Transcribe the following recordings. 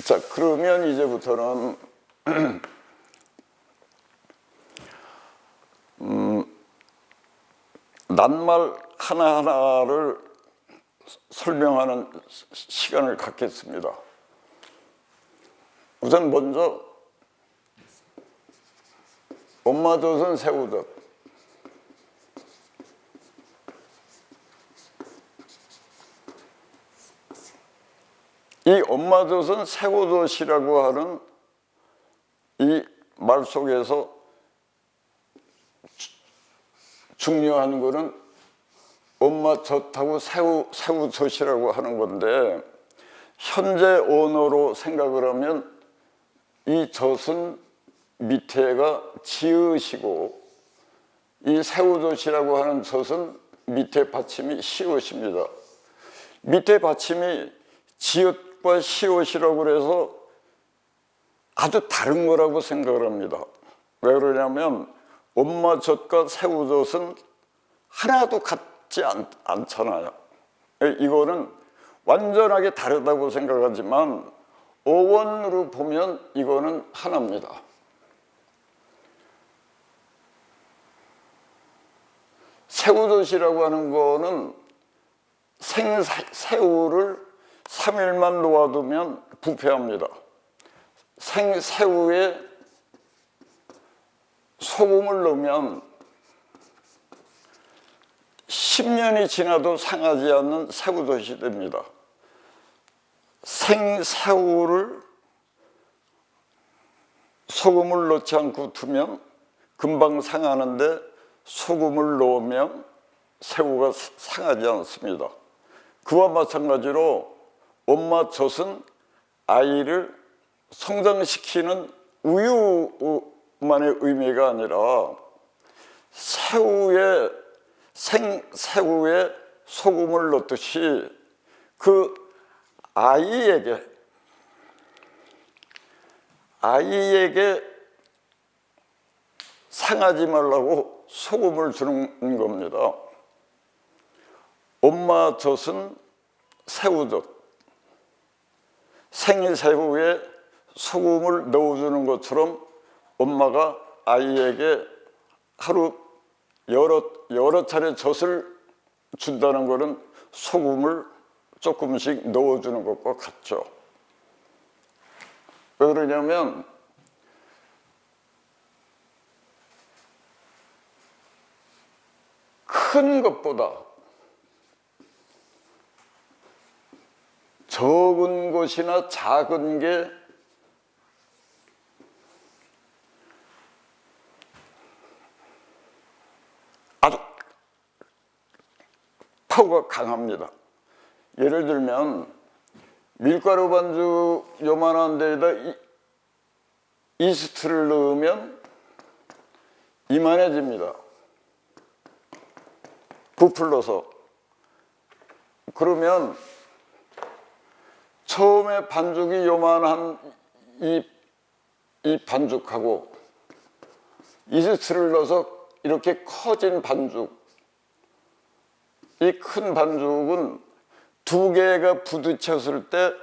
자, 그러면 이제부터는 낱말 하나하나를 설명하는 시간을 갖겠습니다. 우선 먼저 엄마젖은 새우젖. 이 엄마젖은 새우젖이라고 하는 이 말 속에서 중요한 거는 엄마젖하고 새우젖이라고 하는 건데, 현재 언어로 생각을 하면 이 젖은 밑에가 지읒이고 이 새우젖이라고 하는 젖은 밑에 받침이 시읒입니다. 밑에 받침이 지읒과 시읒이라고 그래서 아주 다른 거라고 생각을 합니다. 왜 그러냐면 엄마젖과 새우젖은 하나도 같지 않잖아요. 이거는 완전하게 다르다고 생각하지만 어원으로 보면 이거는 하나입니다. 새우젓이라고 하는 거는 생새우를 3일만 놓아두면 부패합니다. 생새우에 소금을 넣으면 10년이 지나도 상하지 않는 새우젓이 됩니다. 생새우를 소금을 넣지 않고 두면 금방 상하는데 소금을 넣으면 새우가 상하지 않습니다. 그와 마찬가지로 엄마젖은 아이를 성장시키는 우유만의 의미가 아니라 생새우에 소금을 넣듯이 그 아이에게 상하지 말라고 소금을 주는 겁니다. 엄마젖은 새우젓, 생새우에 소금을 넣어주는 것처럼 엄마가 아이에게 하루 여러 차례 젖을 준다는 것은 소금을 조금씩 넣어주는 것과 같죠. 왜 그러냐면 큰 것보다 적은 것이나 작은 게 아주 파워가 강합니다. 예를 들면 밀가루 반죽 요만한 데에다 이스트를 넣으면 이만해집니다. 부풀러서. 그러면 처음에 반죽이 요만한 이 반죽하고 이스트를 넣어서 이렇게 커진 반죽, 이 큰 반죽은 두 개가 부딪혔을 때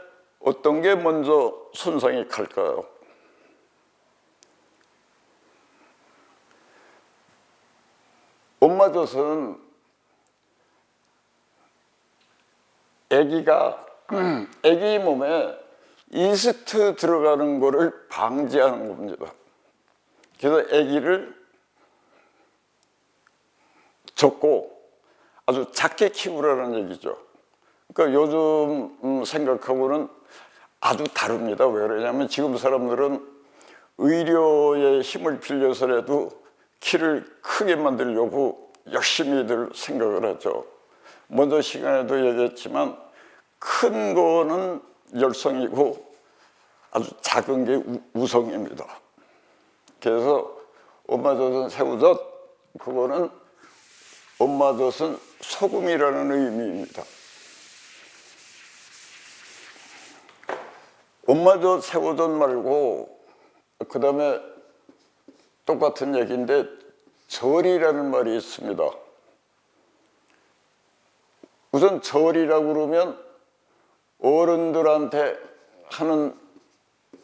어떤 게 먼저 손상이 갈까요? 엄마젖은 아기 몸에 이스트 들어가는 거를 방지하는 겁니다. 그래서 아기를 적고 아주 작게 키우라는 얘기죠. 그러니까 요즘 생각하고는 아주 다릅니다. 왜 그러냐면 지금 사람들은 의료의 힘을 빌려서라도 키를 크게 만들려고 열심히들 생각을 하죠. 먼저 시간에도 얘기했지만 큰 거는 열성이고 아주 작은 게 우성입니다. 그래서 엄마젖은 새우젓, 그거는 엄마젖은 소금이라는 의미입니다. 엄마젖, 새우젓 말고 그 다음에 똑같은 얘기인데 절이라는 말이 있습니다. 우선 절이라고 그러면 어른들한테 하는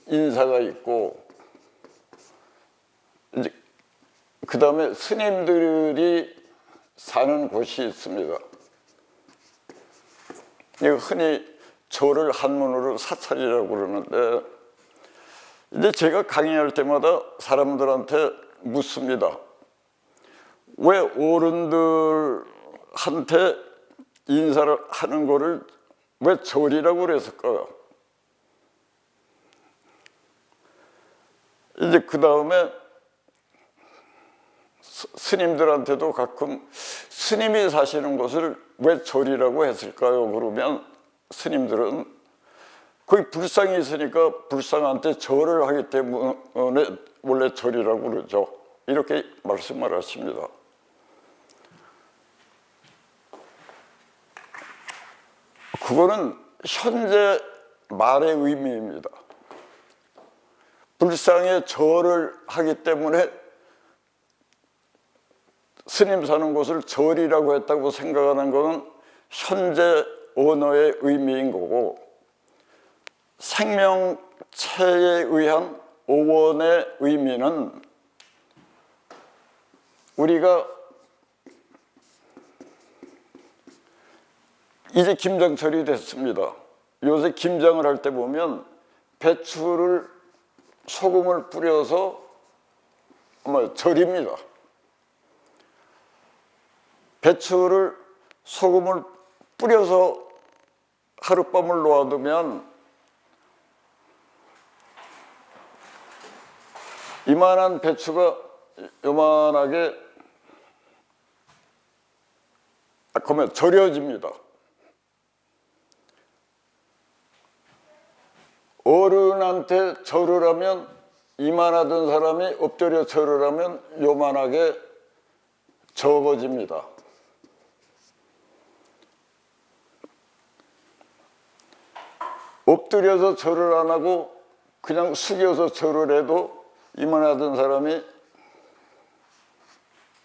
인사가 있고, 이제 그 다음에 스님들이 사는 곳이 있습니다. 이거 흔히 절을 한문으로 사찰이라고 그러는데, 이제 제가 강의할 때마다 사람들한테 묻습니다. 왜 어른들한테 인사를 하는 거를 왜 절이라고 그랬을까요? 이제 그 다음에 스님들한테도 가끔 스님이 사시는 곳을 왜 절이라고 했을까요? 그러면 스님들은 거기 불상이 있으니까 불상한테 절을 하기 때문에 원래 절이라고 그러죠. 이렇게 말씀을 하십니다. 그거는 현재 말의 의미입니다. 불상에 절을 하기 때문에 스님 사는 곳을 절이라고 했다고 생각하는 것은 현재 언어의 의미인 거고, 생명체에 의한 오원의 의미는 우리가 이제 김장철이 됐습니다. 요새 김장을 할 때 보면 배추를 소금을 뿌려서 절입니다. 배추를 소금을 뿌려서 하룻밤을 놓아두면 이만한 배추가 요만하게 그러면 절여집니다. 어른한테 절을 하면 이만하던 사람이 엎드려 절을 하면 요만하게 적어집니다. 엎드려서 절을 안 하고 그냥 숙여서 절을 해도 이만하던 사람이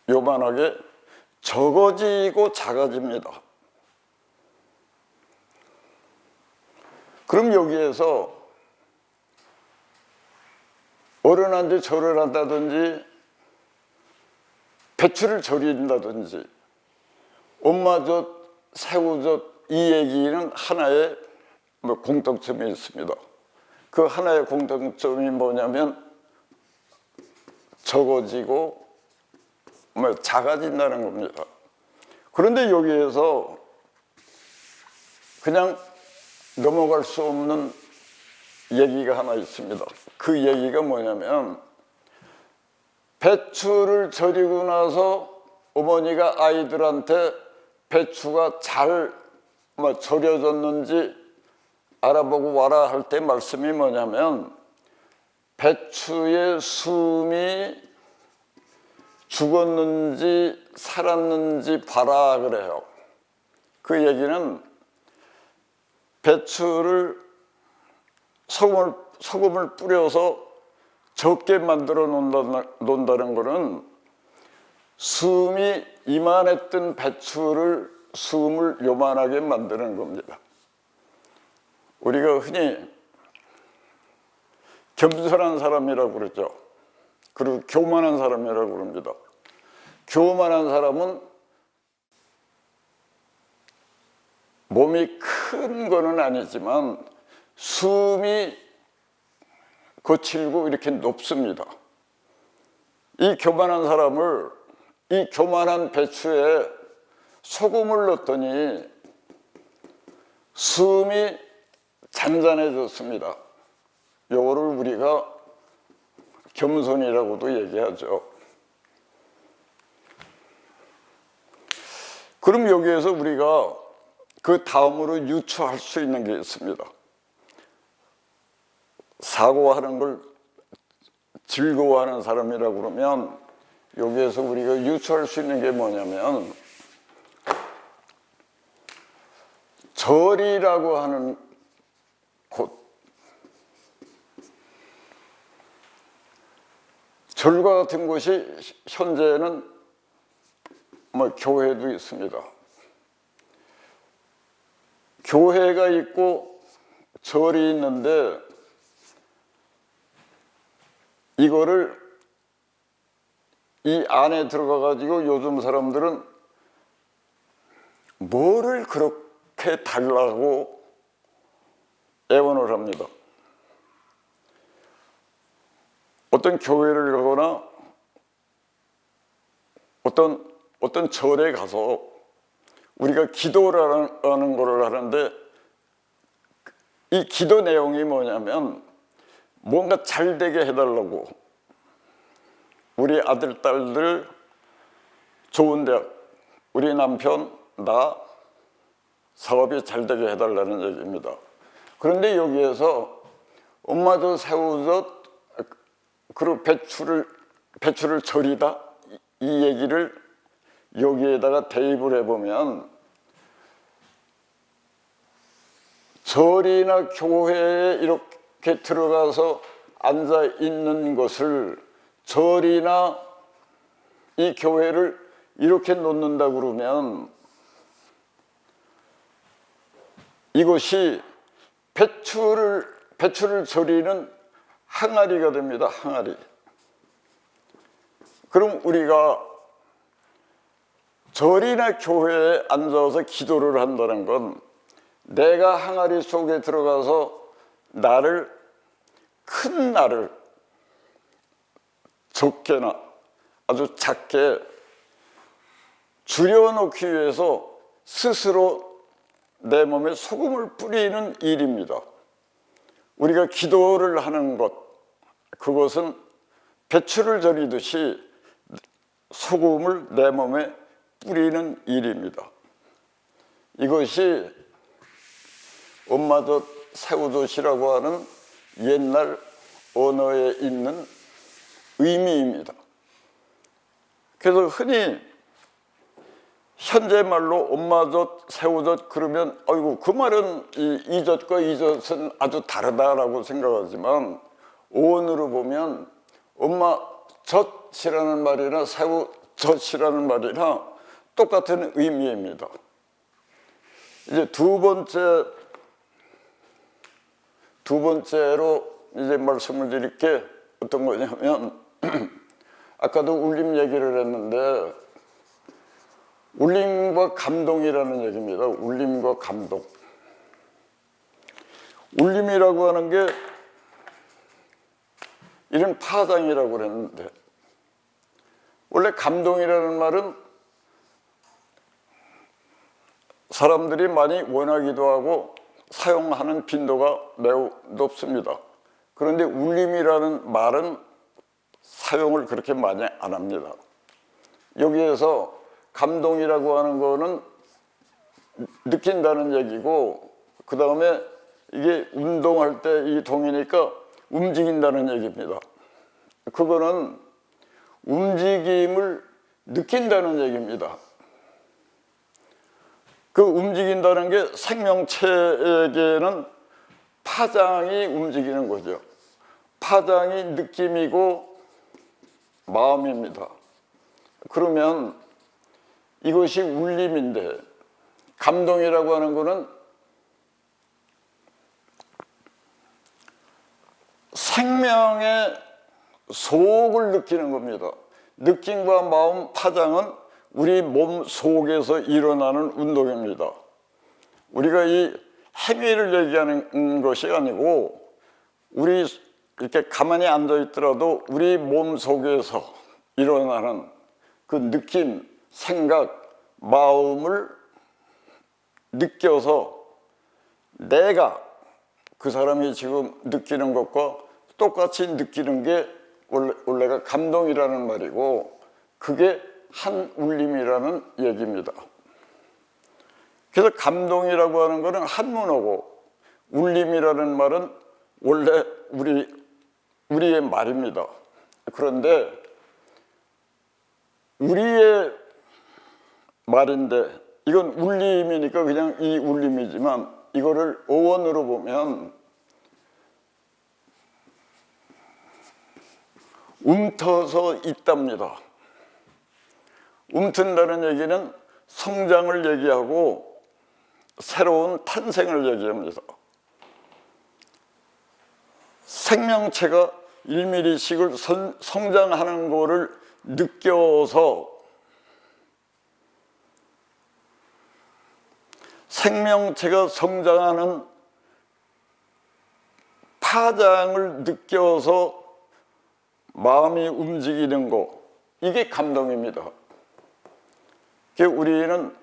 요만하게 적어지고 작아집니다. 그럼 여기에서 어른한테 절을 한다든지 배추를 절인다든지 엄마젓, 새우젓 이 얘기는 하나의 공통점이 있습니다. 그 하나의 공통점이 뭐냐면 적어지고 작아진다는 겁니다. 그런데 여기에서 그냥 넘어갈 수 없는 얘기가 하나 있습니다. 그 얘기가 뭐냐면 배추를 절이고 나서 어머니가 아이들한테 배추가 잘 절여졌는지 알아보고 와라 할 때 말씀이 뭐냐면 배추의 숨이 죽었는지 살았는지 봐라 그래요. 그 얘기는 배추를 소금을 뿌려서 적게 만들어 놓는다는 것은 숨이 이만했던 배추를 숨을 요만하게 만드는 겁니다. 우리가 흔히 겸손한 사람이라고 그러죠. 그리고 교만한 사람이라고 그럽니다. 교만한 사람은 몸이 큰 거는 아니지만 숨이 거칠고 이렇게 높습니다. 이 교만한 사람을 이 교만한 배추에 소금을 넣었더니 숨이 잔잔해졌습니다. 요거를 우리가 겸손이라고도 얘기하죠. 그럼 여기에서 우리가 그 다음으로 유추할 수 있는 게 있습니다. 사고하는 걸 즐거워하는 사람이라고 그러면 여기에서 우리가 유추할 수 있는 게 뭐냐면 절이라고 하는 곳, 절과 같은 곳이 현재는 교회도 있습니다. 교회가 있고 절이 있는데 이거를 이 안에 들어가 가지고 요즘 사람들은 뭐를 그렇게 달라고 애원을 합니다. 어떤 교회를 가거나 어떤 절에 가서 우리가 기도라는 거를 하는데, 이 기도 내용이 뭐냐면 뭔가 잘 되게 해달라고, 우리 아들, 딸들 좋은 대학, 우리 남편, 나 사업이 잘 되게 해달라는 얘기입니다. 그런데 여기에서 엄마도 새우젓 그리고 배추를 절이다, 이 얘기를 여기에다가 대입을 해보면, 절이나 교회에 이렇게 들어가서 앉아 있는 것을, 절이나 이 교회를 이렇게 놓는다 그러면 이것이 배추를 절이는 항아리가 됩니다. 항아리. 그럼 우리가 절이나 교회에 앉아서 기도를 한다는 건, 내가 항아리 속에 들어가서 큰 나를 적게나 아주 작게 줄여놓기 위해서 스스로 내 몸에 소금을 뿌리는 일입니다. 우리가 기도를 하는 것, 그것은 배추를 절이듯이 소금을 내 몸에 뿌리는 일입니다. 이것이 엄마젓, 새우젓이라고 하는 옛날 언어에 있는 의미입니다. 그래서 흔히 현재 말로 엄마젓, 새우젓 그러면 아이고 그 말은 이 젓과 이 젓은 아주 다르다라고 생각하지만, 어원으로 보면 엄마젓이라는 말이나 새우젓이라는 말이나 똑같은 의미입니다. 이제 두 번째로 이제 말씀을 드릴 게 어떤 거냐면, 아까도 울림 얘기를 했는데, 울림과 감동이라는 얘기입니다. 울림과 감동. 울림이라고 하는 게 이런 파장이라고 그랬는데, 원래 감동이라는 말은 사람들이 많이 원하기도 하고 사용하는 빈도가 매우 높습니다. 그런데 울림이라는 말은 사용을 그렇게 많이 안 합니다. 여기에서 감동이라고 하는 거는 느낀다는 얘기고, 그 다음에 이게 운동할 때 이 동이니까 움직인다는 얘기입니다. 그거는 움직임을 느낀다는 얘기입니다. 그 움직인다는 게 생명체에게는 파장이 움직이는 거죠. 파장이 느낌이고 마음입니다. 그러면 이것이 울림인데, 감동이라고 하는 거는 생명의 속을 느끼는 겁니다. 느낌과 마음, 파장은 우리 몸 속에서 일어나는 운동입니다. 우리가 이 행위를 얘기하는 것이 아니고, 우리 이렇게 가만히 앉아 있더라도 우리 몸 속에서 일어나는 그 느낌, 생각, 마음을 느껴서 내가 그 사람이 지금 느끼는 것과 똑같이 느끼는 게 원래가 감동이라는 말이고, 그게 한 울림이라는 얘기입니다. 그래서 감동이라고 하는 것은 한문어고, 울림이라는 말은 원래 우리의 말입니다. 그런데 우리의 말인데, 이건 울림이니까 그냥 이 울림이지만, 이거를 어원으로 보면 움터서 있답니다. 움튼다는 얘기는 성장을 얘기하고 새로운 탄생을 얘기합니다. 생명체가 1mm씩을 성장하는 거를 느껴서 생명체가 성장하는 파장을 느껴서 마음이 움직이는 거, 이게 감동입니다. 우리는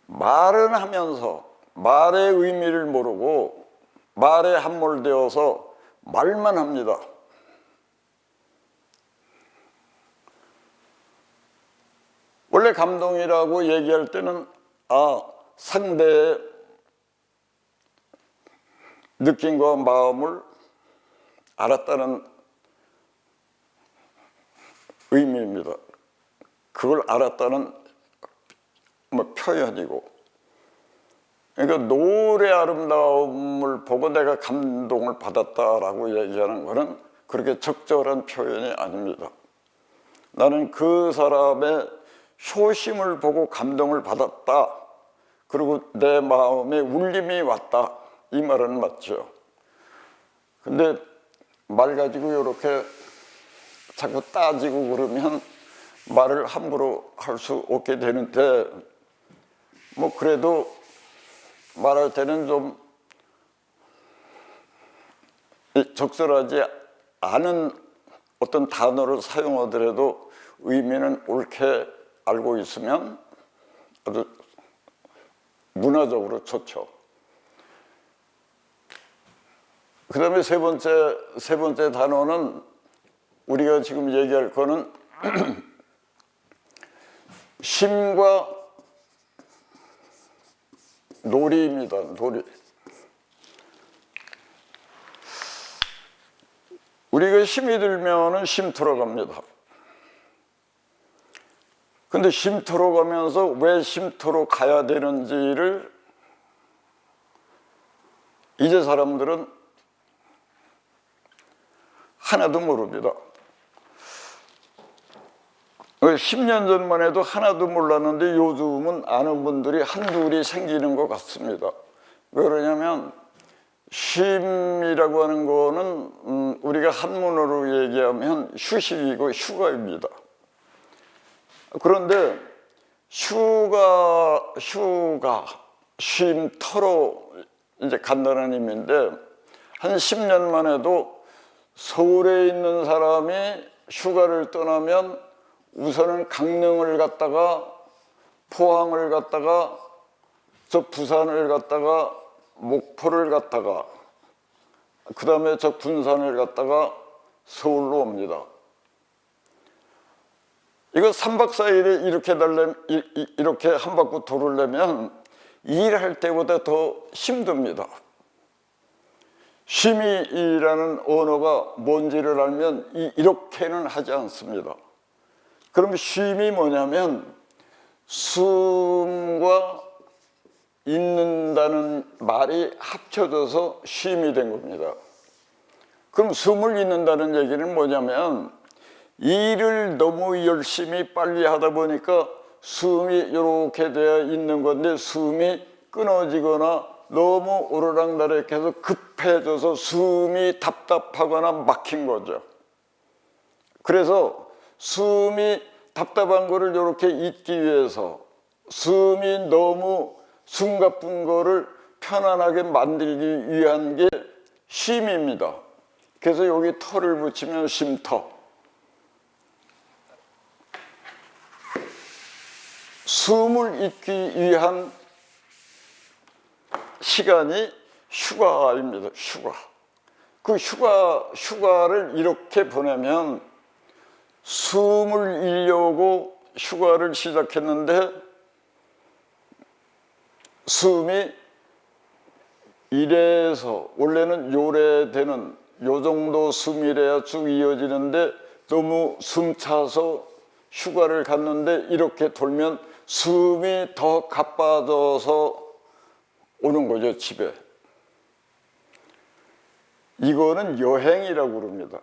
말은 하면서 말의 의미를 모르고 말에 함몰되어서 말만 합니다. 원래 감동이라고 얘기할 때는 상대의 느낌과 마음을 알았다는 의미입니다. 그걸 알았다는 표현이고, 그러니까 노래 아름다움을 보고 내가 감동을 받았다라고 얘기하는 것은 그렇게 적절한 표현이 아닙니다. 나는 그 사람의 효심을 보고 감동을 받았다, 그리고 내 마음에 울림이 왔다, 이 말은 맞죠. 근데 말 가지고 이렇게 자꾸 따지고 그러면 말을 함부로 할 수 없게 되는데, 그래도 말할 때는 좀 적절하지 않은 어떤 단어를 사용하더라도 의미는 옳게 알고 있으면 아주 문화적으로 좋죠. 그 다음에 세 번째 단어는 우리가 지금 얘기할 거는 쉼과 놀이입니다. 놀이. 우리가 힘이 들면은 쉼터로 갑니다. 근데 쉼터로 가면서 왜 쉼터로 가야 되는지를 이제 사람들은 하나도 모릅니다. 10년 전만 해도 하나도 몰랐는데 요즘은 아는 분들이 한둘이 생기는 것 같습니다. 왜 그러냐면 쉼이라고 하는 거는 우리가 한문어로 얘기하면 휴식이고 휴가입니다. 그런데 휴가, 쉼터로 이제 간다는 의미인데, 한 10년만 해도 서울에 있는 사람이 휴가를 떠나면 우선은 강릉을 갔다가 포항을 갔다가 저 부산을 갔다가 목포를 갔다가 그 다음에 저 군산을 갔다가 서울로 옵니다. 이거 3박 4일에 이렇게 한 바퀴 돌으려면 일할 때보다 더 힘듭니다. 쉼이라는 언어가 뭔지를 알면 이렇게는 하지 않습니다. 그럼 쉼이 뭐냐면 숨과 있는다는 말이 합쳐져서 쉼이 된 겁니다. 그럼 숨을 잊는다는 얘기는 뭐냐면 일을 너무 열심히 빨리 하다 보니까 숨이 이렇게 되어 있는 건데, 숨이 끊어지거나 너무 오르락내락해서 급해져서 숨이 답답하거나 막힌 거죠. 그래서 숨이 답답한 거를 이렇게 잊기 위해서 숨이 너무 숨가쁜 거를 편안하게 만들기 위한 게 쉼입니다. 그래서 여기 터를 붙이면 쉼터. 숨을 잊기 위한 시간이 휴가입니다. 휴가. 그 휴가를 이렇게 보내면 숨을 잃려고 휴가를 시작했는데 숨이 이래서 원래는 요래 되는 요 정도 숨이래야 쭉 이어지는데 너무 숨차서 휴가를 갔는데 이렇게 돌면 숨이 더 가빠져서 오는 거죠, 집에. 이거는 여행이라고 그럽니다.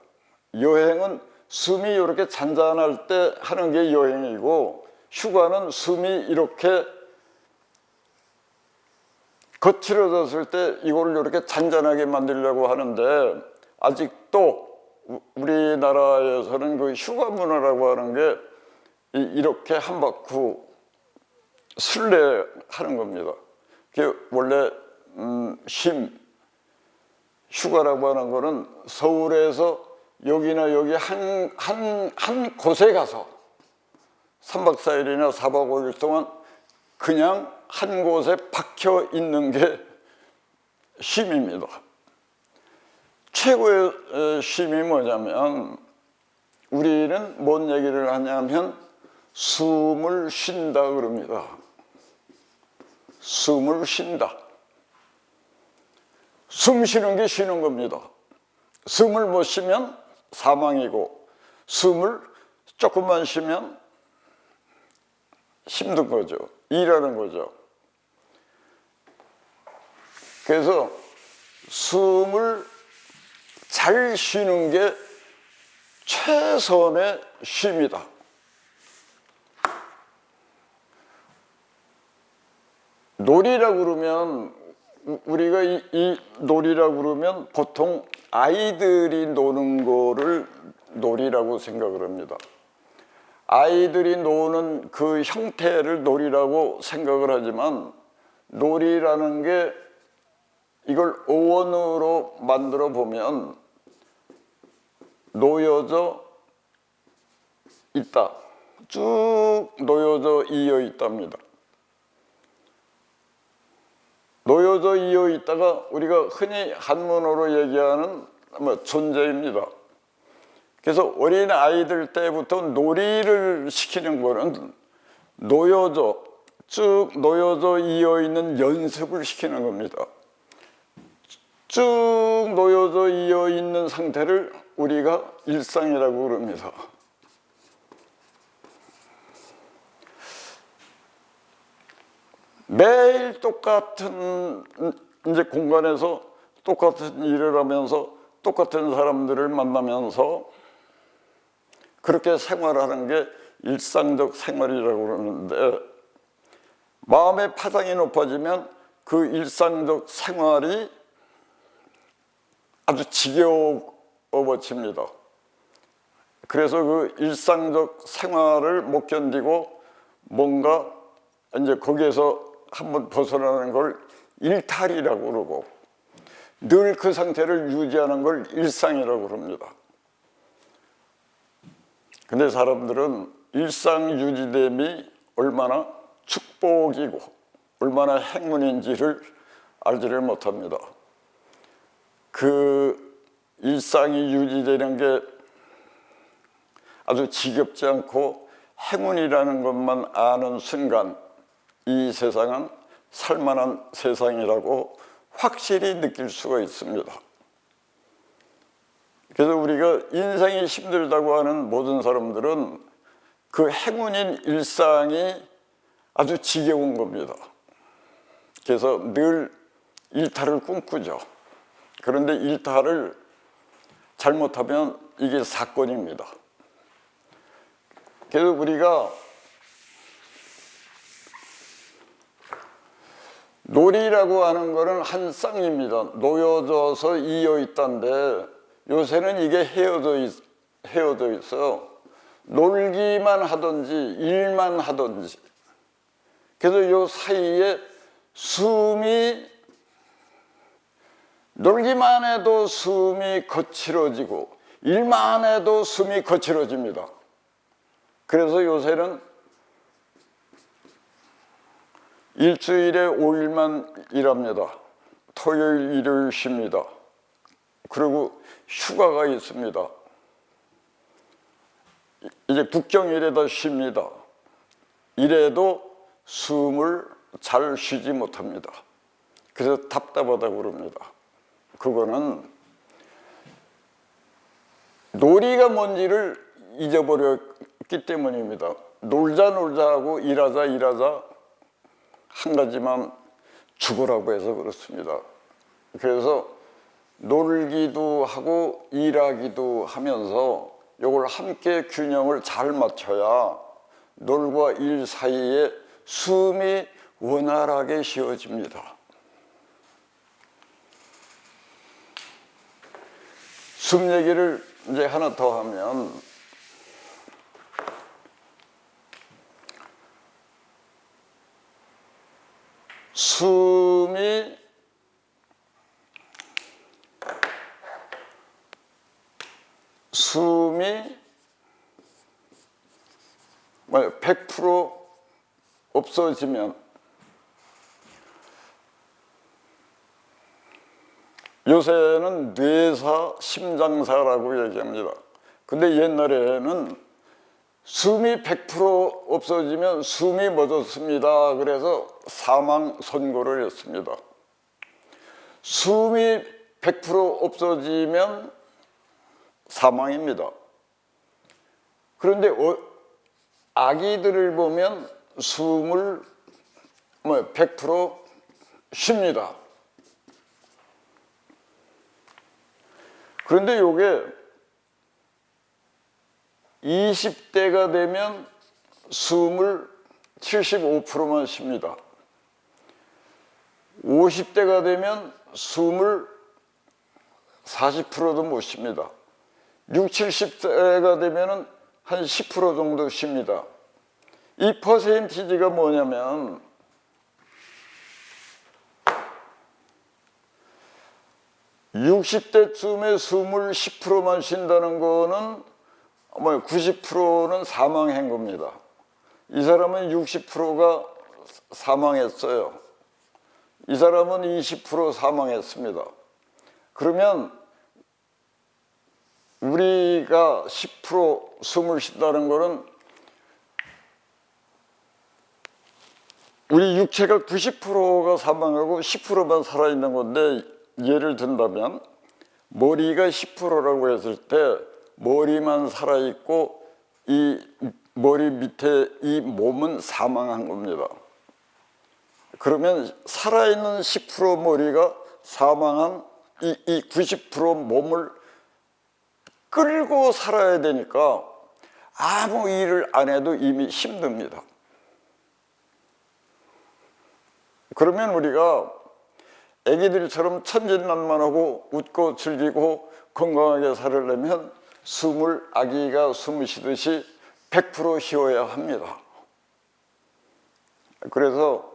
여행은 숨이 이렇게 잔잔할 때 하는 게 여행이고, 휴가는 숨이 이렇게 거칠어졌을 때 이거를 이렇게 잔잔하게 만들려고 하는데, 아직도 우리나라에서는 그 휴가 문화라고 하는 게 이렇게 한 바퀴 순례하는 겁니다. 그게 원래 휴가라고 하는 거는 서울에서 여기나 여기 한 곳에 가서 3박 4일이나 4박 5일 동안 그냥 한 곳에 박혀 있는 게 쉼입니다. 최고의 쉼이 뭐냐면 우리는 뭔 얘기를 하냐면 숨을 쉰다 그럽니다. 숨을 쉰다. 숨 쉬는 게 쉬는 겁니다. 숨을 못 쉬면 사망이고 숨을 조금만 쉬면 힘든 거죠. 일하는 거죠. 그래서 숨을 잘 쉬는 게 최선의 쉼이다. 놀이라고 그러면 우리가 이 놀이라고 그러면 보통 아이들이 노는 거를 놀이라고 생각을 합니다. 아이들이 노는 그 형태를 놀이라고 생각을 하지만 놀이라는 게 이걸 어원으로 만들어 보면 놓여져 있다. 쭉 놓여져 이어 있답니다. 놓여져 이어 있다가 우리가 흔히 한문어로 얘기하는 존재입니다. 그래서 어린 아이들 때부터 놀이를 시키는 거는 쭉 놓여져 이어 있는 연습을 시키는 겁니다. 쭉 놓여져 이어 있는 상태를 우리가 일상이라고 그럽니다. 매일 똑같은 이제 공간에서 똑같은 일을 하면서 똑같은 사람들을 만나면서 그렇게 생활하는 게 일상적 생활이라고 그러는데 마음의 파장이 높아지면 그 일상적 생활이 아주 지겨워집니다. 그래서 그 일상적 생활을 못 견디고 뭔가 이제 거기에서 한번 벗어나는 걸 일탈이라고 그러고 늘 그 상태를 유지하는 걸 일상이라고 그럽니다. 근데 사람들은 일상 유지됨이 얼마나 축복이고 얼마나 행운인지를 알지를 못합니다. 그 일상이 유지되는 게 아주 지겹지 않고 행운이라는 것만 아는 순간 이 세상은 살만한 세상이라고 확실히 느낄 수가 있습니다. 그래서 우리가 인생이 힘들다고 하는 모든 사람들은 그 행운인 일상이 아주 지겨운 겁니다. 그래서 늘 일탈을 꿈꾸죠. 그런데 일탈을 잘못하면 이게 사건입니다. 그래서 우리가 놀이라고 하는 거는 한 쌍입니다. 놓여져서 이어 있다는데 요새는 이게 헤어져 있어요. 놀기만 하든지 일만 하든지. 그래서 요 사이에 숨이 놀기만 해도 숨이 거칠어지고 일만 해도 숨이 거칠어집니다. 그래서 요새는 일주일에 5일만 일합니다. 토요일, 일요일 쉽니다. 그리고 휴가가 있습니다. 이제 국경일에다 쉽니다. 이래도 숨을 잘 쉬지 못합니다. 그래서 답답하다고 그럽니다. 그거는 놀이가 뭔지를 잊어버렸기 때문입니다. 놀자 하고 일하자 한 가지만 죽으라고 해서 그렇습니다. 그래서 놀기도 하고 일하기도 하면서 이걸 함께 균형을 잘 맞춰야 놀과 일 사이에 숨이 원활하게 쉬어집니다. 숨 얘기를 이제 하나 더 하면 숨이 뭐 100% 없어지면, 요새는 뇌사, 심장사라고 얘기합니다. 근데 옛날에는 숨이 100% 없어지면 숨이 멎었습니다. 그래서 사망 선고를 했습니다. 숨이 100% 없어지면 사망입니다. 그런데 아기들을 보면 숨을 100% 쉽니다. 그런데 요게 20대가 되면 숨을 75%만 쉽니다. 50대가 되면 숨을 40%도 못 쉽니다. 60, 70대가 되면 한 10% 정도 쉽니다. 이 퍼센티지가 뭐냐면 60대쯤에 숨을 10%만 쉰다는 거는 90%는 사망한 겁니다. 이 사람은 60%가 사망했어요. 이 사람은 20% 사망했습니다. 그러면 우리가 10% 숨을 쉰다는 거는 우리 육체가 90%가 사망하고 10%만 살아있는 건데, 예를 든다면 머리가 10%라고 했을 때 머리만 살아있고 이 머리 밑에 이 몸은 사망한 겁니다. 그러면 살아있는 10% 머리가 사망한 이 90% 몸을 끌고 살아야 되니까 아무 일을 안 해도 이미 힘듭니다. 그러면 우리가 애기들처럼 천진난만하고 웃고 즐기고 건강하게 살려면 아기가 숨을 쉬듯이 100% 쉬어야 합니다. 그래서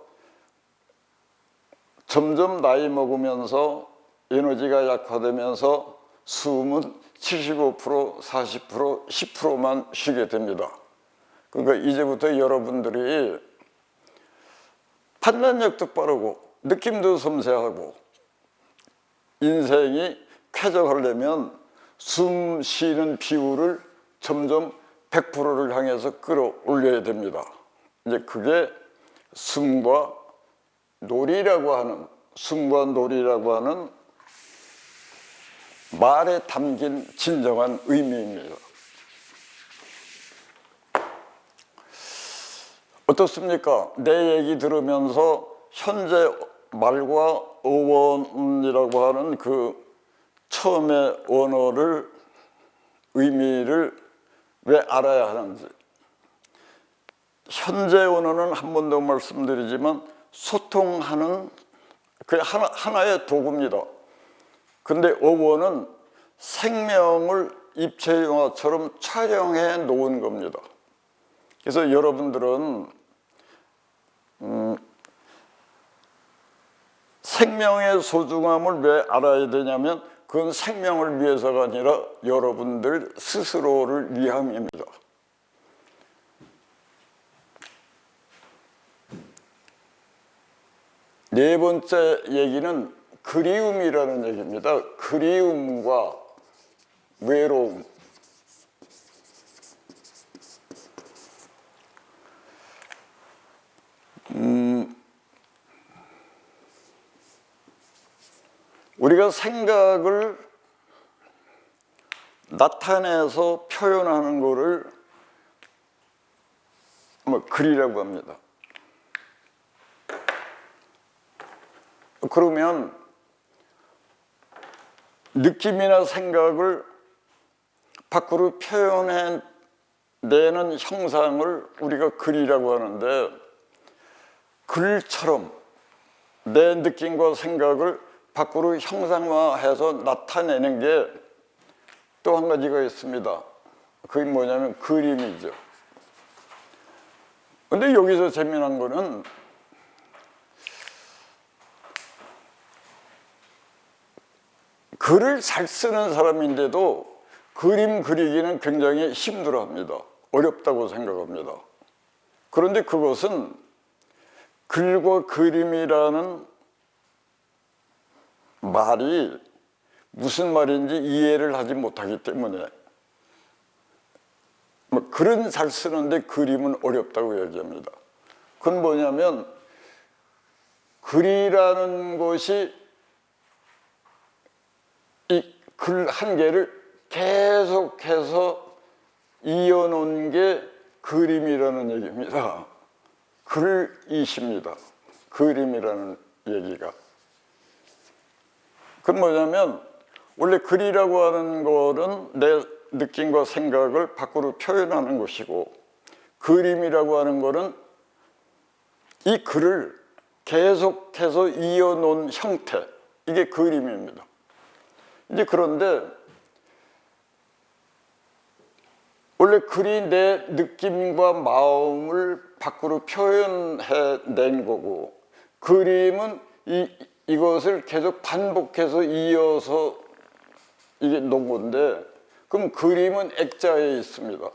점점 나이 먹으면서 에너지가 약화되면서 숨은 75%, 40%, 10%만 쉬게 됩니다. 그러니까 이제부터 여러분들이 판단력도 빠르고 느낌도 섬세하고 인생이 쾌적하려면 숨 쉬는 비율을 점점 100%를 향해서 끌어올려야 됩니다. 이제 그게 숨과 놀이라고 하는 말에 담긴 진정한 의미입니다. 어떻습니까? 내 얘기 들으면서 현재 말과 어원이라고 하는 그 처음의 언어를, 의미를 왜 알아야 하는지. 현재 언어는 한 번 더 말씀드리지만 소통하는 그 하나의 도구입니다. 근데 어원은 생명을 입체 영화처럼 촬영해 놓은 겁니다. 그래서 여러분들은 생명의 소중함을 왜 알아야 되냐면 그건 생명을 위해서가 아니라 여러분들 스스로를 위함입니다. 네 번째 얘기는 그리움이라는 얘기입니다. 그리움과 외로움. 우리가 생각을 나타내서 표현하는 것을 글이라고 합니다. 그러면 느낌이나 생각을 밖으로 표현해내는 형상을 우리가 글이라고 하는데, 글처럼 내 느낌과 생각을 밖으로 형상화해서 나타내는 게 또 한 가지가 있습니다. 그게 뭐냐면 그림이죠. 근데 여기서 재미난 거는 글을 잘 쓰는 사람인데도 그림 그리기는 굉장히 힘들어합니다. 어렵다고 생각합니다. 그런데 그것은 글과 그림이라는 말이 무슨 말인지 이해를 하지 못하기 때문에 글은 잘 쓰는데 그림은 어렵다고 얘기합니다. 그건 뭐냐면 글이라는 것이 이 글 한 개를 계속해서 이어놓은 게 그림이라는 얘기입니다. 글이십니다. 그림이라는 얘기가. 그건 뭐냐면 원래 글이라고 하는 거는 내 느낌과 생각을 밖으로 표현하는 것이고 그림이라고 하는 거는 이 글을 계속해서 이어놓은 형태, 이게 그림입니다. 이제 그런데 원래 글이 내 느낌과 마음을 밖으로 표현해낸 거고 그림은 이것을 계속 반복해서 이어서 이게 놓은 건데 그럼 그림은 액자에 있습니다.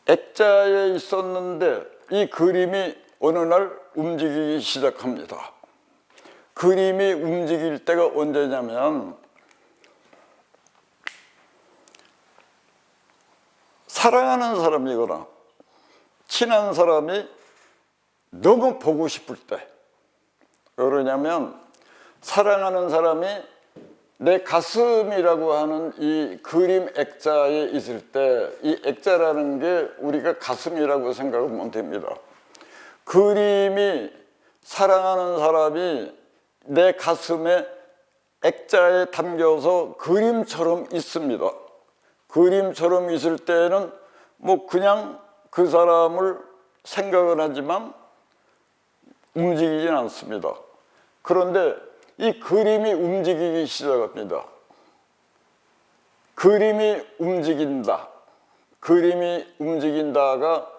액자에 있었는데 이 그림이 어느 날 움직이기 시작합니다. 그림이 움직일 때가 언제냐면 사랑하는 사람이거나 친한 사람이 너무 보고 싶을 때, 그러냐면 사랑하는 사람이 내 가슴이라고 하는 이 그림 액자에 있을 때 이 액자라는 게 우리가 가슴이라고 생각하면 됩니다. 그림이 사랑하는 사람이 내 가슴에 액자에 담겨서 그림처럼 있습니다. 그림처럼 있을 때는 뭐 그냥 그 사람을 생각을 하지만 움직이진 않습니다. 그런데 이 그림이 움직이기 시작합니다. 그림이 움직인다. 그림이 움직인다가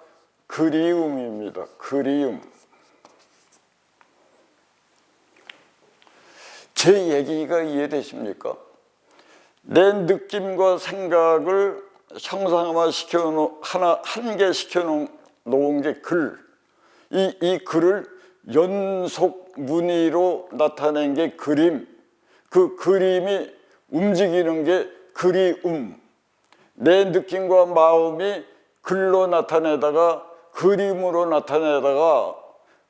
그리움입니다. 그리움. 제 얘기가 이해되십니까? 내 느낌과 생각을 형상화 한 개 시켜 놓은 게 글. 이 글을 연속 무늬로 나타낸 게 그림. 그 그림이 움직이는 게 그리움. 내 느낌과 마음이 글로 나타내다가 그림으로 나타내다가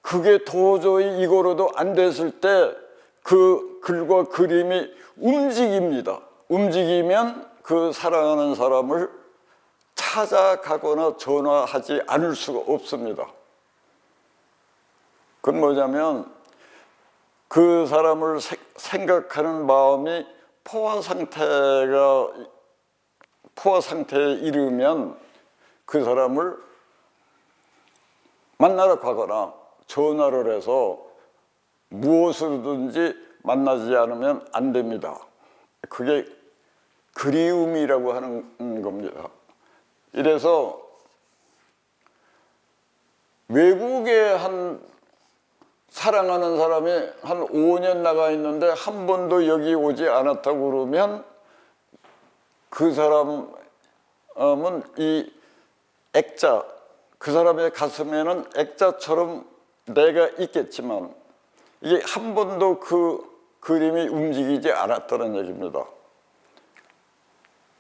그게 도저히 이거로도 안 됐을 때 그 글과 그림이 움직입니다. 움직이면 그 사랑하는 사람을 찾아가거나 전화하지 않을 수가 없습니다. 그건 뭐냐면 그 사람을 생각하는 마음이 포화 상태에 이르면 그 사람을 만나러 가거나 전화를 해서 무엇으로든지 만나지 않으면 안 됩니다. 그게 그리움이라고 하는 겁니다. 이래서 외국에 사랑하는 사람이 한 5년 나가 있는데 한 번도 여기 오지 않았다고 그러면 그 사람은 이 액자, 그 사람의 가슴에는 액자처럼 내가 있겠지만 이게 한 번도 그 그림이 움직이지 않았다는 얘기입니다.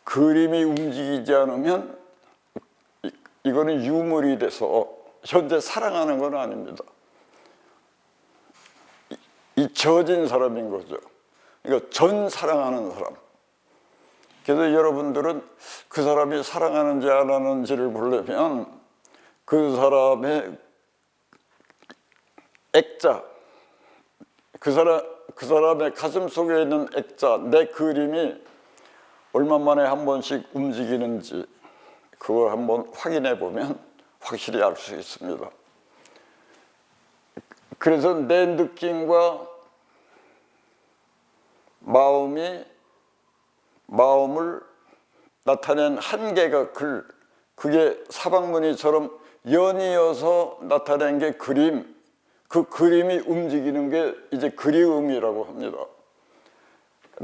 그림이 움직이지 않으면 이거는 유물이 돼서 현재 사랑하는 건 아닙니다. 잊혀진 사람인 거죠. 그러니까 전 사랑하는 사람. 그래서 여러분들은 그 사람이 사랑하는지 안 하는지를 보려면 그 사람의 액자, 그 사람의 가슴 속에 있는 액자, 내 그림이 얼마 만에 한 번씩 움직이는지 그걸 한번 확인해 보면 확실히 알 수 있습니다. 그래서 내 느낌과 마음을 나타낸 한계가 그게 사방문이처럼 연이어서 나타낸 게 그림, 그 그림이 움직이는 게 이제 그리움이라고 합니다.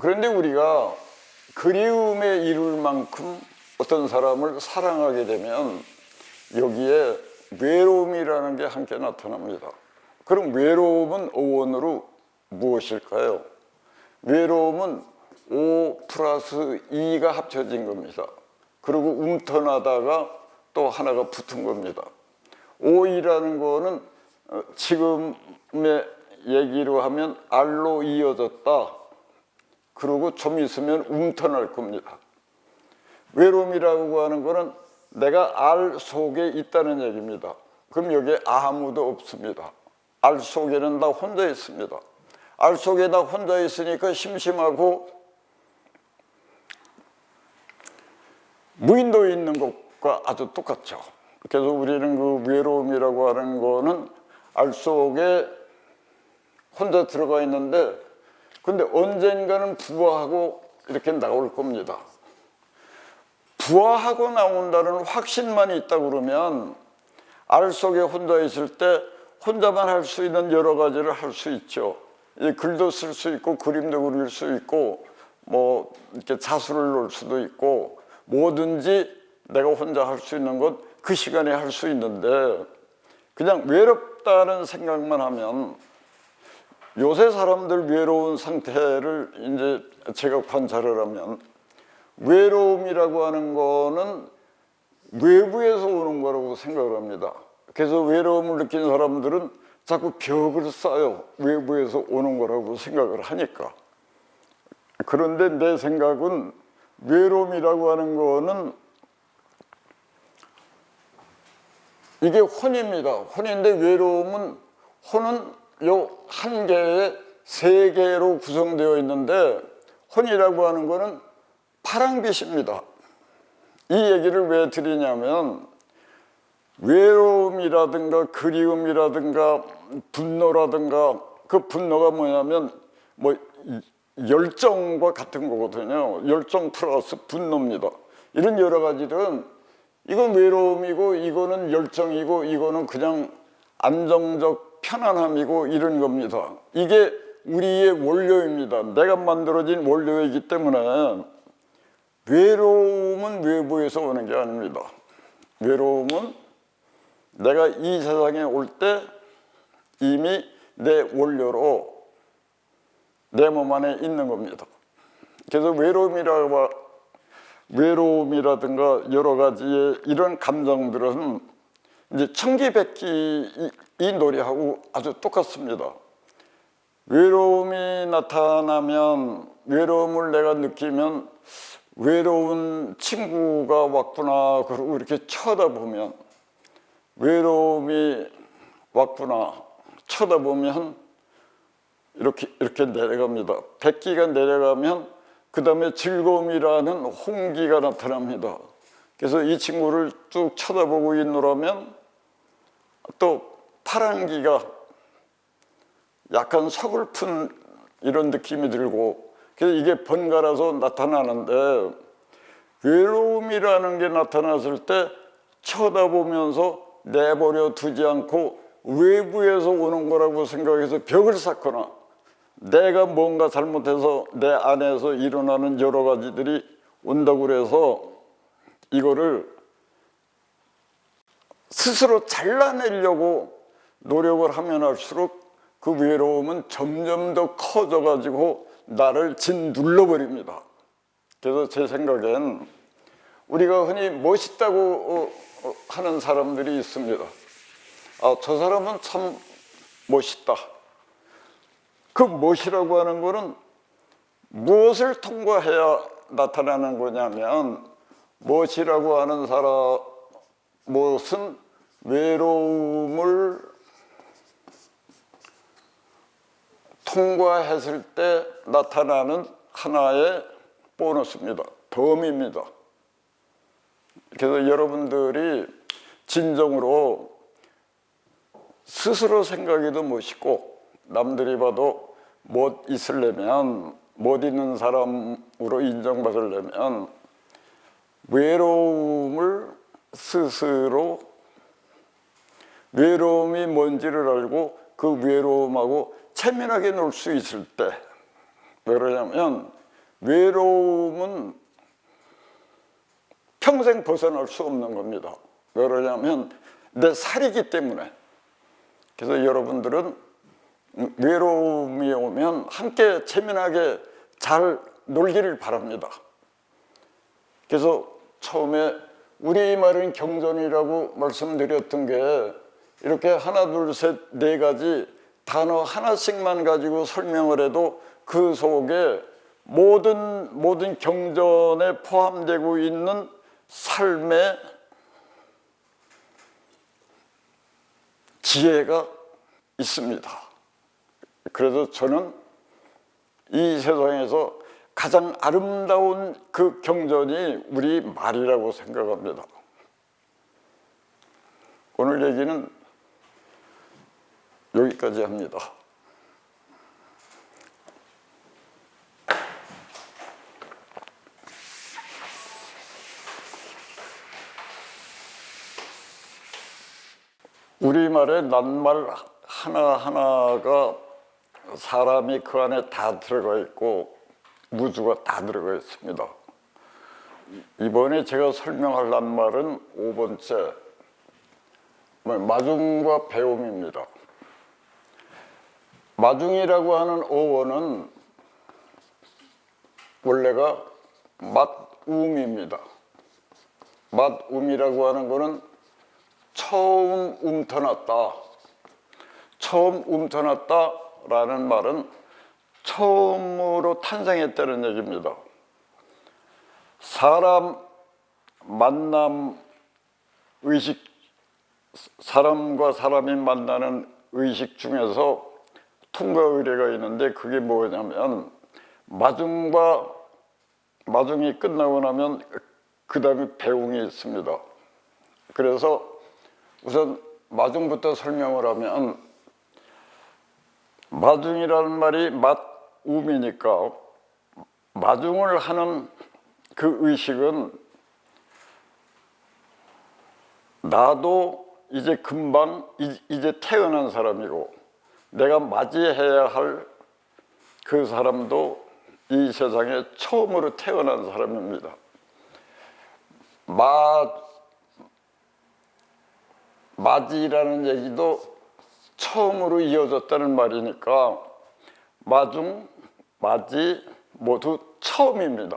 그런데 우리가 그리움에 이룰 만큼 어떤 사람을 사랑하게 되면 여기에 외로움이라는 게 함께 나타납니다. 그럼 외로움은 어원으로 무엇일까요? 외로움은 O 플러스 E가 합쳐진 겁니다. 그리고 움터나다가 또 하나가 붙은 겁니다. O이라는 거는 지금의 얘기로 하면 R로 이어졌다. 그리고 좀 있으면 움터날 겁니다. 외로움이라고 하는 거는 내가 알 속에 있다는 얘기입니다. 그럼 여기에 아무도 없습니다. 알 속에는 나 혼자 있습니다. 알 속에 나 혼자 있으니까 심심하고 무인도에 있는 것과 아주 똑같죠. 그래서 우리는 그 외로움이라고 하는 거는 알 속에 혼자 들어가 있는데 근데 언젠가는 부화하고 이렇게 나올 겁니다. 부화하고 나온다는 확신만 있다 그러면 알 속에 혼자 있을 때 혼자만 할 수 있는 여러 가지를 할 수 있죠. 글도 쓸 수 있고 그림도 그릴 수 있고 뭐 이렇게 자수를 놓을 수도 있고 뭐든지 내가 혼자 할 수 있는 것 그 시간에 할 수 있는데 그냥 외롭다는 생각만 하면 요새 사람들 외로운 상태를 이제 제가 관찰을 하면 외로움이라고 하는 거는 외부에서 오는 거라고 생각을 합니다. 그래서 외로움을 느낀 사람들은 자꾸 벽을 쌓아요. 외부에서 오는 거라고 생각을 하니까. 그런데 내 생각은 외로움이라고 하는 거는 이게 혼입니다. 혼인데 외로움은 혼은 요 한 개의 세 개로 구성되어 있는데 혼이라고 하는 거는 파랑빛입니다. 이 얘기를 왜 드리냐면 외로움이라든가 그리움이라든가 분노라든가 그 분노가 뭐냐면 뭐 열정과 같은 거거든요. 열정 플러스 분노입니다. 이런 여러 가지들은 이건 외로움이고 이거는 열정이고 이거는 그냥 안정적 편안함이고 이런 겁니다. 이게 우리의 원료입니다. 내가 만들어진 원료이기 때문에 외로움은 외부에서 오는 게 아닙니다. 외로움은 내가 이 세상에 올 때 이미 내 원료로 내 몸 안에 있는 겁니다. 그래서 외로움이라든가 여러 가지의 이런 감정들은 이제 청기백기 이 노래하고 아주 똑같습니다. 외로움이 나타나면 외로움을 내가 느끼면 외로운 친구가 왔구나 그러고 이렇게 쳐다보면 외로움이 왔구나 쳐다보면 이렇게 내려갑니다. 백기가 내려가면 그 다음에 즐거움이라는 홍기가 나타납니다. 그래서 이 친구를 쭉 쳐다보고 있노라면 또 파란기가 약간 서글픈 이런 느낌이 들고 그래서 이게 번갈아서 나타나는데 외로움이라는 게 나타났을 때 쳐다보면서 내버려 두지 않고 외부에서 오는 거라고 생각해서 벽을 쌓거나 내가 뭔가 잘못해서 내 안에서 일어나는 여러 가지들이 온다고 그래서 이거를 스스로 잘라내려고 노력을 하면 할수록 그 외로움은 점점 더 커져가지고 나를 짓눌러버립니다. 그래서 제 생각엔 우리가 흔히 멋있다고 하는 사람들이 있습니다. 아, 저 사람은 참 멋있다. 그 멋이라고 하는 거는 무엇을 통과해야 나타나는 거냐면 멋이라고 하는 사람 무엇은 외로움을 통과했을 때 나타나는 하나의 보너스입니다. 덤입니다. 그래서 여러분들이 진정으로 스스로 생각해도 멋있고 남들이 봐도 못 있으려면 못 있는 사람으로 인정받으려면 외로움을 스스로 외로움이 뭔지를 알고 그 외로움하고 체면하게 놀 수 있을 때, 왜 그러냐면 외로움은 평생 벗어날 수 없는 겁니다. 왜 그러냐면 내 살이기 때문에. 그래서 여러분들은 외로움이 오면 함께 체면하게 잘 놀기를 바랍니다. 그래서 처음에 우리말은 경전이라고 말씀드렸던 게 이렇게 하나, 둘, 셋, 네 가지 단어 하나씩만 가지고 설명을 해도 그 속에 모든 경전에 포함되고 있는 삶의 지혜가 있습니다. 그래서 저는 이 세상에서 가장 아름다운 그 경전이 우리 말이라고 생각합니다. 오늘 얘기는 여기까지 합니다. 우리말의 낱말 하나하나가 사람이 그 안에 다 들어가 있고 우주가 다 들어가 있습니다. 이번에 제가 설명할 낱말은 5번째 마중과 배움입니다. 마중이라고 하는 어원은 원래가 맛움입니다. 맛움이라고 하는 거는 처음 움터났다. 처음 움터났다라는 말은 처음으로 탄생했다는 얘기입니다. 사람 만남 의식, 사람과 사람이 만나는 의식 중에서 통과 의례가 있는데 그게 뭐냐면 마중이 끝나고 나면 그 다음에 배웅이 있습니다. 그래서 우선 마중부터 설명을 하면 마중이라는 말이 맛움이니까 마중을 하는 그 의식은 나도 이제 금방 이제 태어난 사람이고 내가 맞이해야 할 그 사람도 이 세상에 처음으로 태어난 사람입니다. 맞이라는 얘기도 처음으로 이어졌다는 말이니까 마중, 맞이 모두 처음입니다.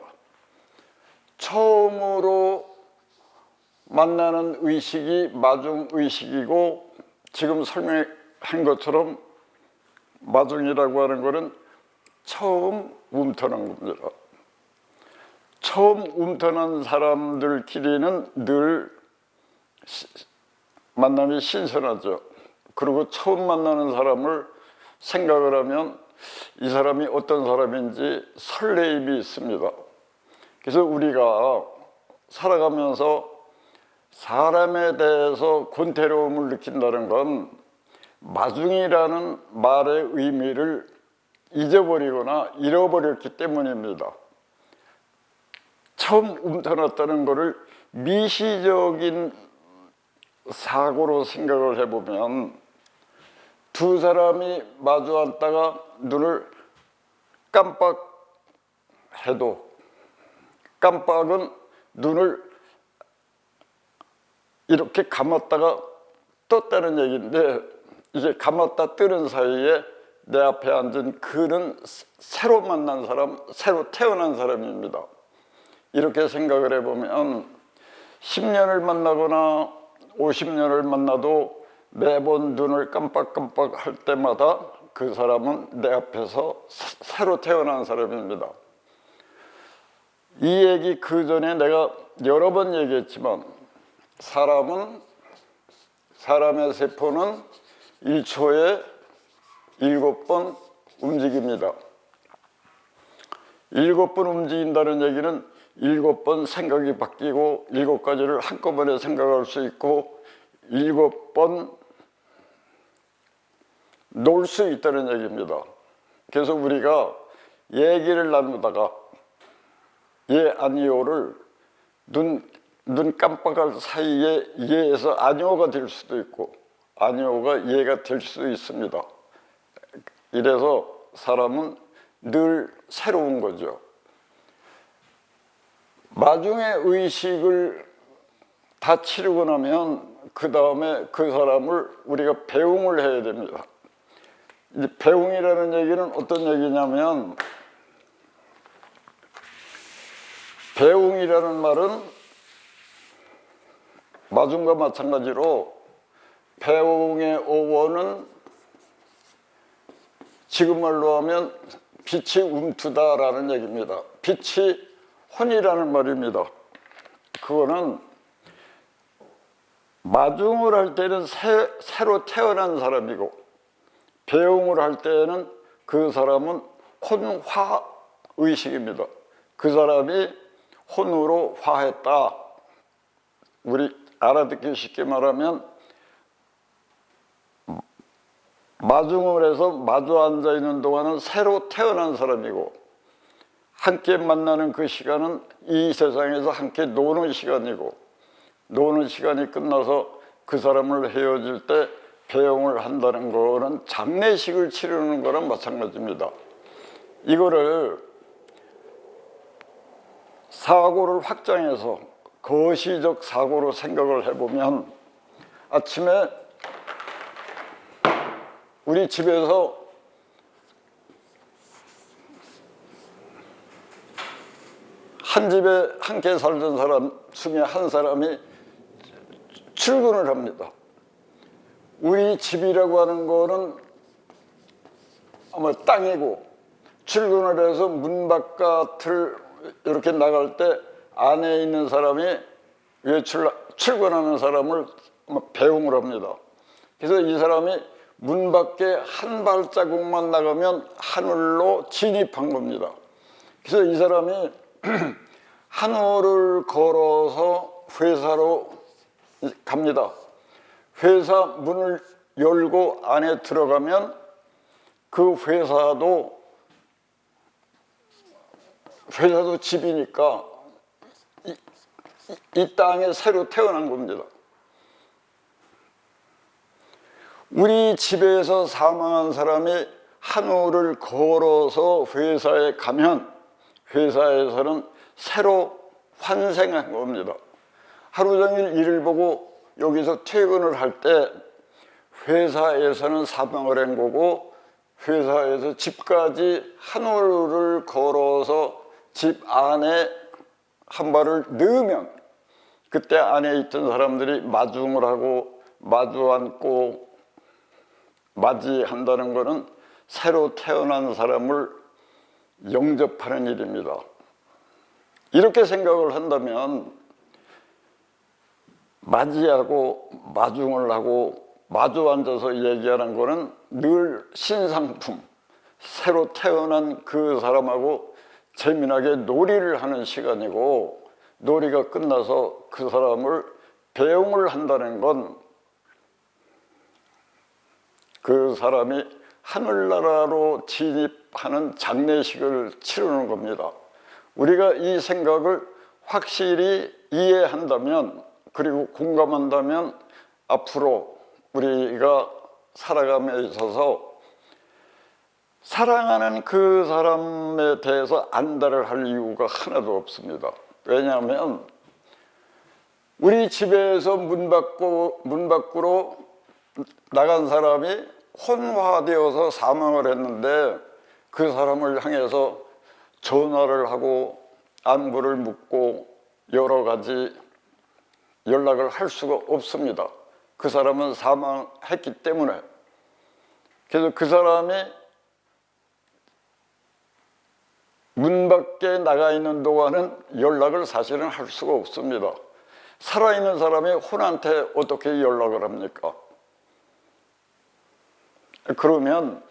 처음으로 만나는 의식이 마중 의식이고 지금 설명한 것처럼 마중이라고 하는 것은 처음 움터난 겁니다. 처음 움터난 사람들끼리는 늘 만남이 신선하죠. 그리고 처음 만나는 사람을 생각을 하면 이 사람이 어떤 사람인지 설레임이 있습니다. 그래서 우리가 살아가면서 사람에 대해서 권태로움을 느낀다는 건 마중이라는 말의 의미를 잊어버리거나 잃어버렸기 때문입니다. 처음 움터났다는 것을 미시적인 사고로 생각을 해보면 두 사람이 마주 앉다가 눈을 깜빡해도 깜빡은 눈을 이렇게 감았다가 떴다는 얘기인데 이제 감았다 뜨는 사이에 내 앞에 앉은 그는 새로 만난 사람, 새로 태어난 사람입니다. 이렇게 생각을 해보면 10년을 만나거나 50년을 만나도 매번 눈을 깜빡깜빡 할 때마다 그 사람은 내 앞에서 새로 태어난 사람입니다. 이 얘기 그 전에 내가 여러 번 얘기했지만 사람의 세포는 1초에 7번 움직입니다. 7번 움직인다는 얘기는 7번 생각이 바뀌고 7가지를 한꺼번에 생각할 수 있고 7번 놀 수 있다는 얘기입니다. 그래서 우리가 얘기를 나누다가 예 아니오를 눈 깜빡할 사이에 예에서 아니오가 될 수도 있고 아니오가 예가 될 수도 있습니다. 이래서 사람은 늘 새로운 거죠. 마중의 의식을 다 치르고 나면 그 다음에 그 사람을 우리가 배웅을 해야 됩니다. 이제 배웅이라는 얘기는 어떤 얘기냐면, 배웅이라는 말은 마중과 마찬가지로 배웅의 어원은 지금 말로 하면 빛이 움트다라는 얘기입니다. 빛이 혼이라는 말입니다. 그거는 마중을 할 때는 새로 태어난 사람이고 배웅을 할 때는 그 사람은 혼화 의식입니다. 그 사람이 혼으로 화했다. 우리 알아듣기 쉽게 말하면 마중을 해서 마주 앉아 있는 동안은 새로 태어난 사람이고 함께 만나는 그 시간은 이 세상에서 함께 노는 시간이고 노는 시간이 끝나서 그 사람을 헤어질 때 배웅을 한다는 거는 장례식을 치르는 거랑 마찬가지입니다. 이거를 사고를 확장해서 거시적 사고로 생각을 해보면 아침에 우리 집에서 한 집에 함께 살던 사람 중에 한 사람이 출근을 합니다. 우리 집이라고 하는 거는 아마 땅이고 출근을 해서 문 바깥을 이렇게 나갈 때 안에 있는 사람이 출근하는 사람을 배웅을 합니다. 그래서 이 사람이 문 밖에 한 발자국만 나가면 하늘로 진입한 겁니다. 그래서 이 사람이 하늘을 걸어서 회사로 갑니다. 회사 문을 열고 안에 들어가면 그 회사도 집이니까 이 땅에 새로 태어난 겁니다. 우리 집에서 사망한 사람이 하늘을 걸어서 회사에 가면 회사에서는 새로 환생한 겁니다. 하루 종일 일을 보고 여기서 퇴근을 할 때 회사에서는 사망을 한 거고 회사에서 집까지 하늘을 걸어서 집 안에 한 발을 넣으면 그때 안에 있던 사람들이 마중을 하고 마주 앉고 맞이한다는 것은 새로 태어난 사람을 영접하는 일입니다. 이렇게 생각을 한다면 맞이하고 마중을 하고 마주 앉아서 얘기하는 것은 늘 신상품, 새로 태어난 그 사람하고 재미나게 놀이를 하는 시간이고 놀이가 끝나서 그 사람을 배웅을 한다는 건 그 사람이 하늘나라로 진입하는 장례식을 치르는 겁니다. 우리가 이 생각을 확실히 이해한다면 그리고 공감한다면 앞으로 우리가 살아감에 있어서 사랑하는 그 사람에 대해서 안달을 할 이유가 하나도 없습니다. 왜냐하면 우리 집에서 문 밖으로 나간 사람이 혼화되어서 사망을 했는데 그 사람을 향해서 전화를 하고 안부를 묻고 여러 가지 연락을 할 수가 없습니다. 그 사람은 사망했기 때문에. 그래서 그 사람이 문 밖에 나가 있는 동안은 연락을 사실은 할 수가 없습니다. 살아있는 사람이 혼한테 어떻게 연락을 합니까? 그러면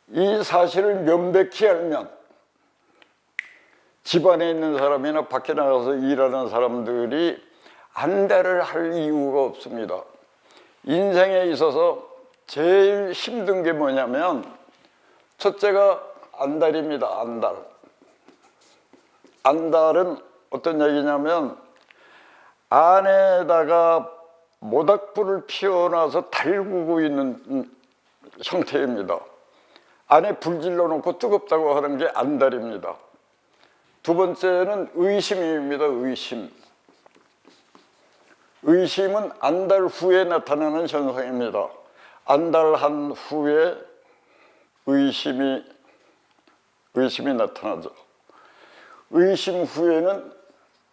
이 사실을 명백히 알면 집안에 있는 사람이나 밖에 나가서 일하는 사람들이 안달을 할 이유가 없습니다. 인생에 있어서 제일 힘든 게 뭐냐면 첫째가 안달입니다. 안달. 안달은 어떤 얘기냐면 안에다가 모닥불을 피워놔서 달구고 있는 형태입니다. 안에 불질러 놓고 뜨겁다고 하는 게 안달입니다. 두 번째는 의심입니다. 의심. 의심은 안달 후에 나타나는 현상입니다. 안달한 후에 의심이 나타나죠. 의심 후에는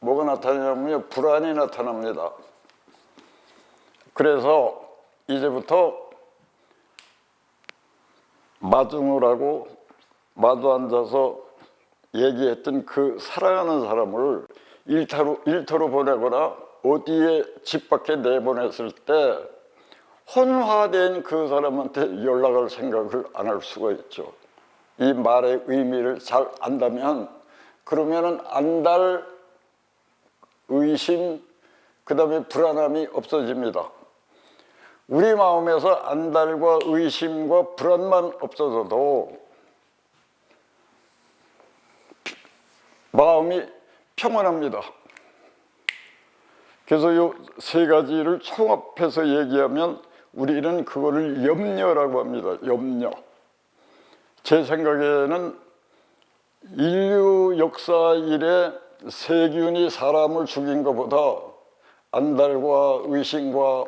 뭐가 나타나냐면요, 불안이 나타납니다. 그래서 이제부터 마중을 하고 마주 앉아서 얘기했던 그 사랑하는 사람을 일터로 보내거나 어디에 집 밖에 내보냈을 때 혼화된 그 사람한테 연락할 생각을 안 할 수가 있죠. 이 말의 의미를 잘 안다면, 그러면은 안달, 의심, 그 다음에 불안함이 없어집니다. 우리 마음에서 안달과 의심과 불안만 없어져도 마음이 평안합니다. 그래서 이 세 가지를 총합해서 얘기하면 우리는 그거를 염려라고 합니다. 염려. 제 생각에는 인류 역사 이래 세균이 사람을 죽인 것보다 안달과 의심과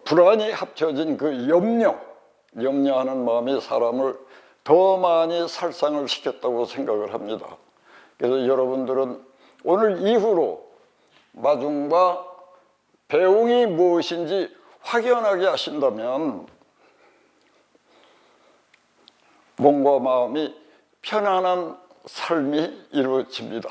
불안이 합쳐진 그 염려하는 마음이 사람을 더 많이 살상을 시켰다고 생각을 합니다. 그래서 여러분들은 오늘 이후로 마중과 배웅이 무엇인지 확연하게 하신다면 몸과 마음이 편안한 삶이 이루어집니다.